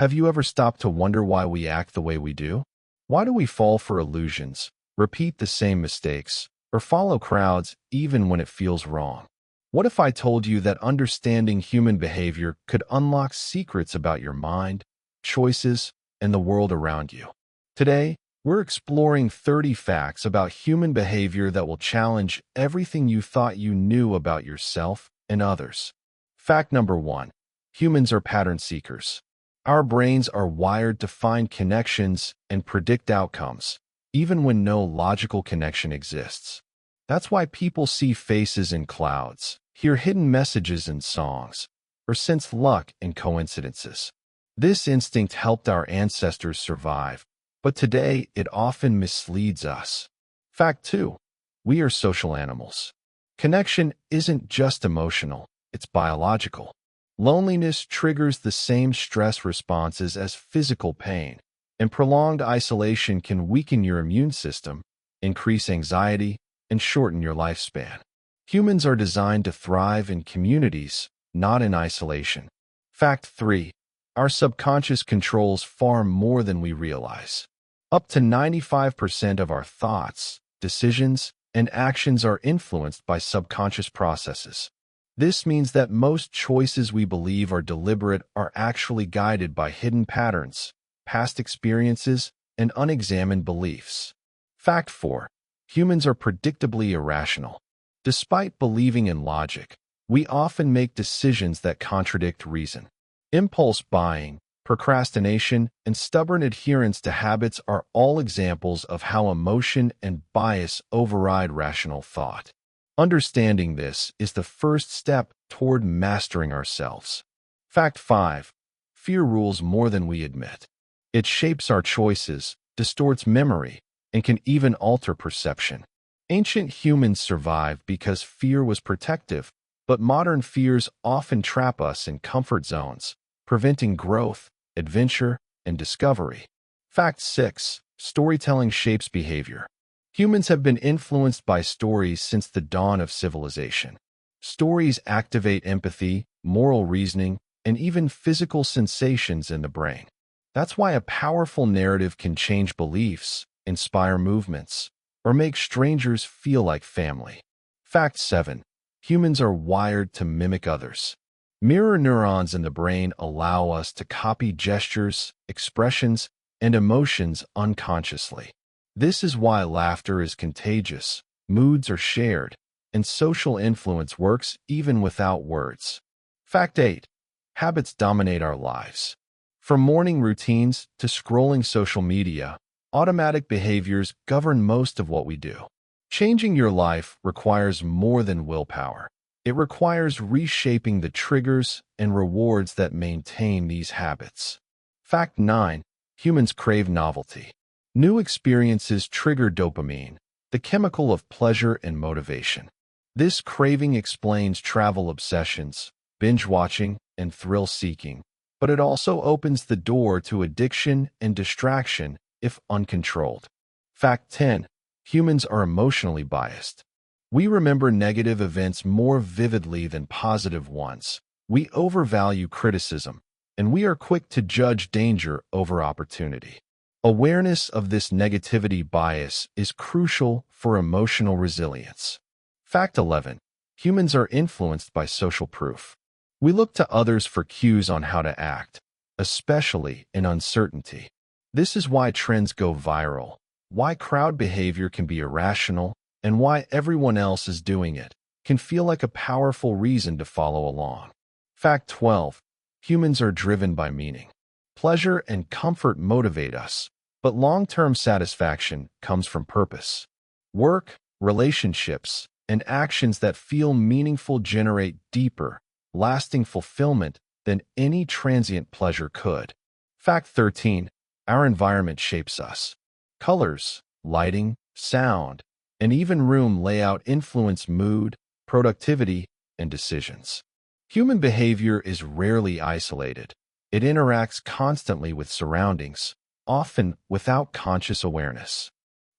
Have you ever stopped to wonder why we act the way we do? Why do we fall for illusions, repeat the same mistakes, or follow crowds even when it feels wrong? What if I told you that understanding human behavior could unlock secrets about your mind, choices, and the world around you? Today, we're exploring 30 facts about human behavior that will challenge everything you thought you knew about yourself and others. Fact number 1. Humans are pattern seekers. Our brains are wired to find connections and predict outcomes, even when no logical connection exists. That's why people see faces in clouds, hear hidden messages in songs, or sense luck in coincidences. This instinct helped our ancestors survive, but today it often misleads us. Fact 2. We are social animals. Connection isn't just emotional, it's biological. Loneliness triggers the same stress responses as physical pain, and prolonged isolation can weaken your immune system, increase anxiety, and shorten your lifespan. Humans are designed to thrive in communities, not in isolation. Fact 3. Our subconscious controls far more than we realize. Up to 95% of our thoughts, decisions, and actions are influenced by subconscious processes. This means that most choices we believe are deliberate are actually guided by hidden patterns, past experiences, and unexamined beliefs. Fact 4. Humans are predictably irrational. Despite believing in logic, we often make decisions that contradict reason. Impulse buying, procrastination, and stubborn adherence to habits are all examples of how emotion and bias override rational thought. Understanding this is the first step toward mastering ourselves. Fact 5. Fear rules more than we admit. It shapes our choices, distorts memory, and can even alter perception. Ancient humans survived because fear was protective, but modern fears often trap us in comfort zones, preventing growth, adventure, and discovery. Fact 6. Storytelling shapes behavior. Humans have been influenced by stories since the dawn of civilization. Stories activate empathy, moral reasoning, and even physical sensations in the brain. That's why a powerful narrative can change beliefs, inspire movements, or make strangers feel like family. Fact 7. Humans are wired to mimic others. Mirror neurons in the brain allow us to copy gestures, expressions, and emotions unconsciously. This is why laughter is contagious, moods are shared, and social influence works even without words. Fact 8. Habits dominate our lives. From morning routines to scrolling social media, automatic behaviors govern most of what we do. Changing your life requires more than willpower. It requires reshaping the triggers and rewards that maintain these habits. Fact 9. Humans crave novelty. New experiences trigger dopamine, the chemical of pleasure and motivation. This craving explains travel obsessions, binge watching, and thrill seeking, but it also opens the door to addiction and distraction if uncontrolled. Fact 10. Humans are emotionally biased. We remember negative events more vividly than positive ones. We overvalue criticism, and we are quick to judge danger over opportunity. Awareness of this negativity bias is crucial for emotional resilience. Fact 11. Humans are influenced by social proof. We look to others for cues on how to act, especially in uncertainty. This is why trends go viral, why crowd behavior can be irrational, and why everyone else is doing it can feel like a powerful reason to follow along. Fact 12. Humans are driven by meaning. Pleasure and comfort motivate us, but long-term satisfaction comes from purpose. Work, relationships, and actions that feel meaningful generate deeper, lasting fulfillment than any transient pleasure could. Fact 13. Our environment shapes us. Colors, lighting, sound, and even room layout influence mood, productivity, and decisions. Human behavior is rarely isolated. It interacts constantly with surroundings, often without conscious awareness.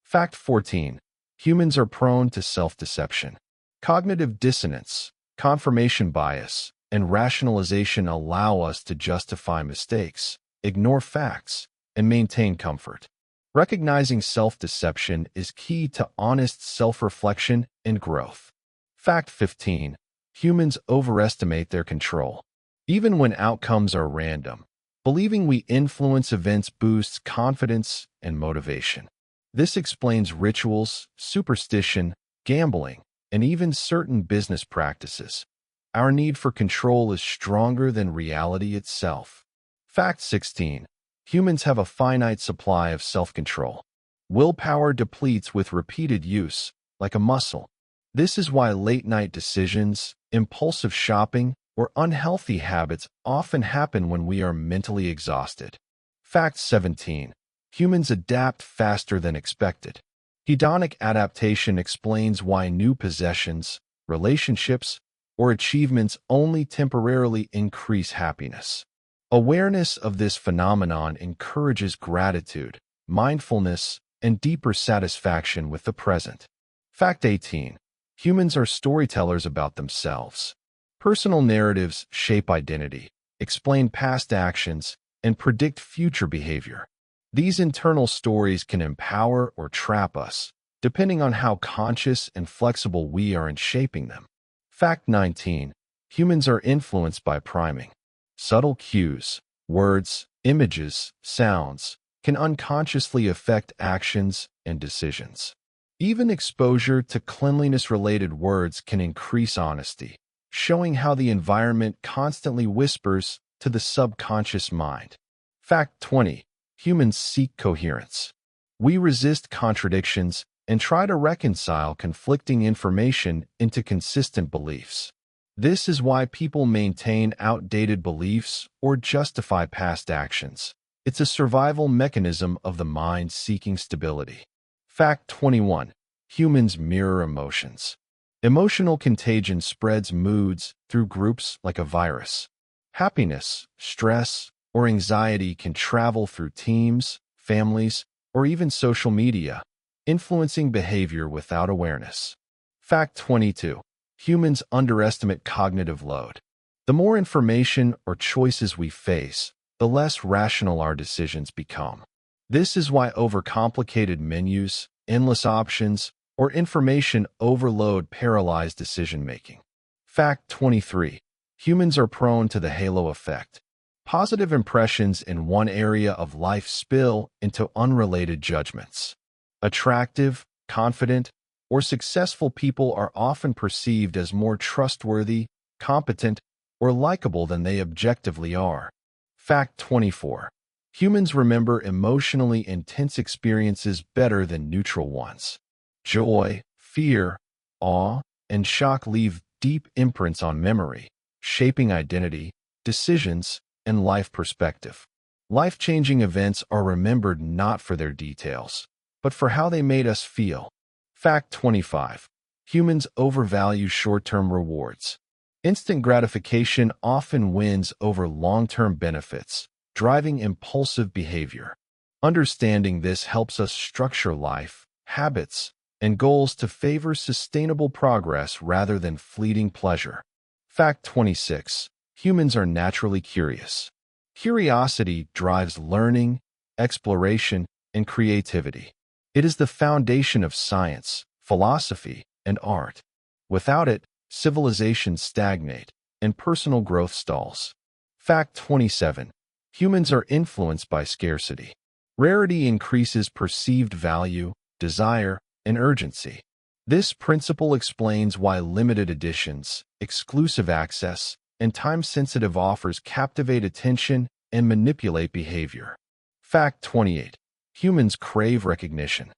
Fact 14. Humans are prone to self-deception. Cognitive dissonance, confirmation bias, and rationalization allow us to justify mistakes, ignore facts, and maintain comfort. Recognizing self-deception is key to honest self-reflection and growth. Fact 15. Humans overestimate their control. Even when outcomes are random, believing we influence events boosts confidence and motivation. This explains rituals, superstition, gambling, and even certain business practices. Our need for control is stronger than reality itself. Fact 16. Humans have a finite supply of self-control. Willpower depletes with repeated use, like a muscle. This is why late-night decisions, impulsive shopping, or unhealthy habits often happen when we are mentally exhausted. Fact 17. Humans adapt faster than expected. Hedonic adaptation explains why new possessions, relationships, or achievements only temporarily increase happiness. Awareness of this phenomenon encourages gratitude, mindfulness, and deeper satisfaction with the present. Fact 18. Humans are storytellers about themselves. Personal narratives shape identity, explain past actions, and predict future behavior. These internal stories can empower or trap us, depending on how conscious and flexible we are in shaping them. Fact 19. Humans are influenced by priming. Subtle cues, words, images, sounds, can unconsciously affect actions and decisions. Even exposure to cleanliness-related words can increase honesty, showing how the environment constantly whispers to the subconscious mind. Fact 20. Humans seek coherence. We resist contradictions and try to reconcile conflicting information into consistent beliefs. This is why people maintain outdated beliefs or justify past actions. It's a survival mechanism of the mind seeking stability. Fact 21. Humans mirror emotions. Emotional contagion spreads moods through groups like a virus. Happiness, stress, or anxiety can travel through teams, families, or even social media, influencing behavior without awareness. Fact 22. Humans underestimate cognitive load. The more information or choices we face, the less rational our decisions become. This is why overcomplicated menus, endless options, or information overload paralyze decision-making. Fact 23. Humans are prone to the halo effect. Positive impressions in one area of life spill into unrelated judgments. Attractive, confident, or successful people are often perceived as more trustworthy, competent, or likable than they objectively are. Fact 24. Humans remember emotionally intense experiences better than neutral ones. Joy, fear, awe, and shock leave deep imprints on memory, shaping identity, decisions, and life perspective. Life-changing events are remembered not for their details, but for how they made us feel. Fact 25. Humans overvalue short-term rewards. Instant gratification often wins over long-term benefits, driving impulsive behavior. Understanding this helps us structure life, habits, and goals to favor sustainable progress rather than fleeting pleasure. Fact 26. Humans are naturally curious. Curiosity drives learning, exploration, and creativity. It is the foundation of science, philosophy, and art. Without it, civilizations stagnate, and personal growth stalls. Fact 27. Humans are influenced by scarcity. Rarity increases perceived value, desire, and urgency. This principle explains why limited editions, exclusive access, and time-sensitive offers captivate attention and manipulate behavior. Fact 28. Humans crave recognition.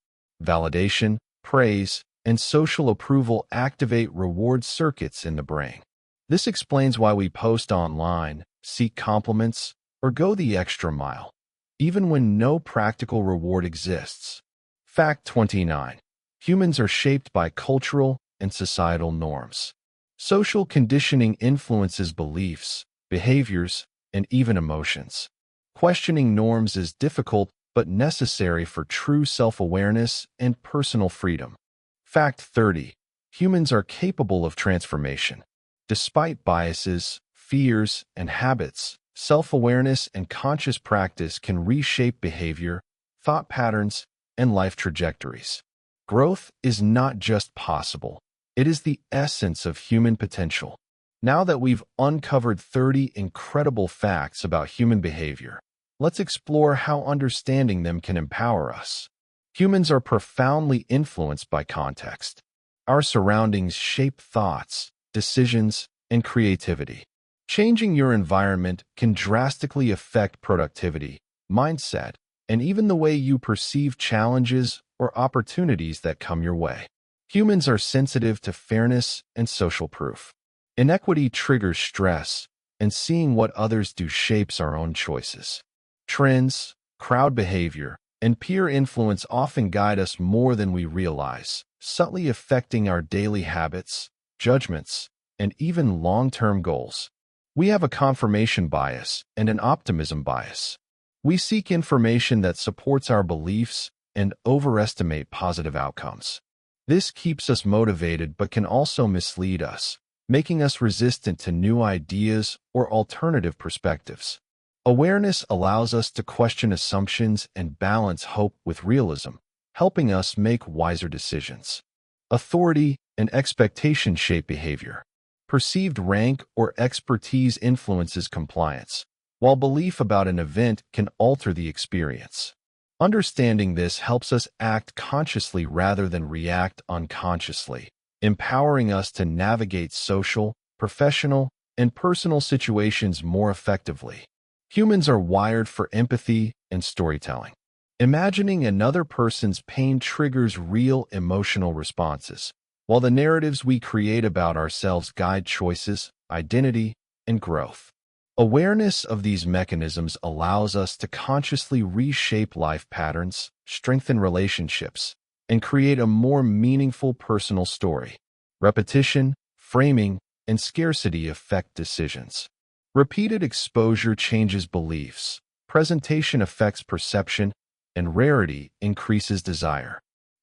Validation, praise, and social approval activate reward circuits in the brain. This explains why we post online, seek compliments, or go the extra mile, even when no practical reward exists. Fact 29. Humans are shaped by cultural and societal norms. Social conditioning influences beliefs, behaviors, and even emotions. Questioning norms is difficult but necessary for true self-awareness and personal freedom. Fact 30. Humans are capable of transformation. Despite biases, fears, and habits, self-awareness, and conscious practice can reshape behavior, thought patterns, and life trajectories. Growth is not just possible, it is the essence of human potential. Now that we've uncovered 30 incredible facts about human behavior, let's explore how understanding them can empower us. Humans are profoundly influenced by context. Our surroundings shape thoughts, decisions, and creativity. Changing your environment can drastically affect productivity, mindset, and even the way you perceive challenges or opportunities that come your way. Humans are sensitive to fairness and social proof. Inequity triggers stress, and seeing what others do shapes our own choices. Trends, crowd behavior, and peer influence often guide us more than we realize, subtly affecting our daily habits, judgments, and even long-term goals. We have a confirmation bias and an optimism bias. We seek information that supports our beliefs and overestimate positive outcomes. This keeps us motivated but can also mislead us, making us resistant to new ideas or alternative perspectives. Awareness allows us to question assumptions and balance hope with realism, helping us make wiser decisions. Authority and expectation shape behavior. Perceived rank or expertise influences compliance, while belief about an event can alter the experience. Understanding this helps us act consciously rather than react unconsciously, empowering us to navigate social, professional, and personal situations more effectively. Humans are wired for empathy and storytelling. Imagining another person's pain triggers real emotional responses, while the narratives we create about ourselves guide choices, identity, and growth. Awareness of these mechanisms allows us to consciously reshape life patterns, strengthen relationships, and create a more meaningful personal story. Repetition, framing, and scarcity affect decisions. Repeated exposure changes beliefs, presentation affects perception, and rarity increases desire.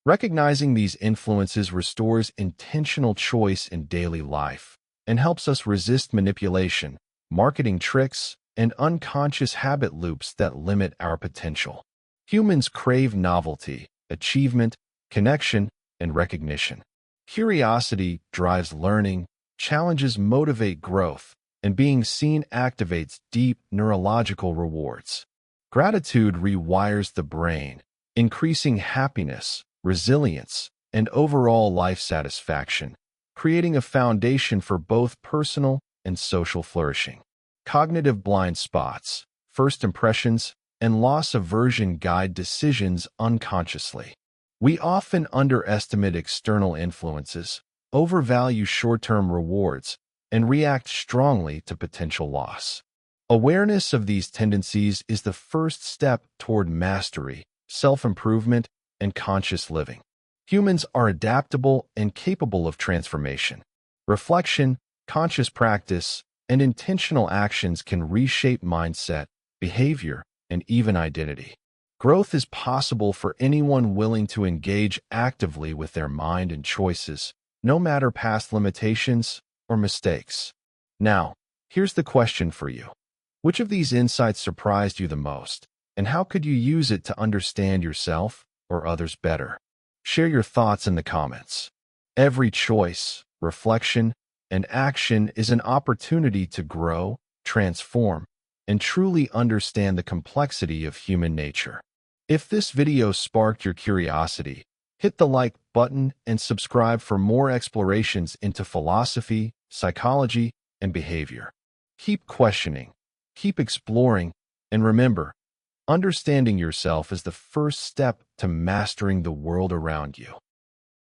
Recognizing these influences restores intentional choice in daily life and helps us resist manipulation, marketing tricks, and unconscious habit loops that limit our potential. Humans crave novelty, achievement, connection, and recognition. Curiosity drives learning, challenges motivate growth, and being seen activates deep neurological rewards. Gratitude rewires the brain, increasing happiness, resilience, and overall life satisfaction, creating a foundation for both personal and social flourishing. Cognitive blind spots, first impressions, and loss aversion guide decisions unconsciously. We often underestimate external influences, overvalue short-term rewards, and react strongly to potential loss. Awareness of these tendencies is the first step toward mastery, self-improvement, and conscious living. Humans are adaptable and capable of transformation. Reflection, conscious practice, and intentional actions can reshape mindset, behavior, and even identity. Growth is possible for anyone willing to engage actively with their mind and choices, no matter past limitations or mistakes. Now, here's the question for you. Which of these insights surprised you the most, and how could you use it to understand yourself or others better? Share your thoughts in the comments. Every choice, reflection, and action is an opportunity to grow, transform, and truly understand the complexity of human nature. If this video sparked your curiosity, hit the like button and subscribe for more explorations into philosophy, psychology, and behavior. Keep questioning, keep exploring, and remember, understanding yourself is the first step to mastering the world around you.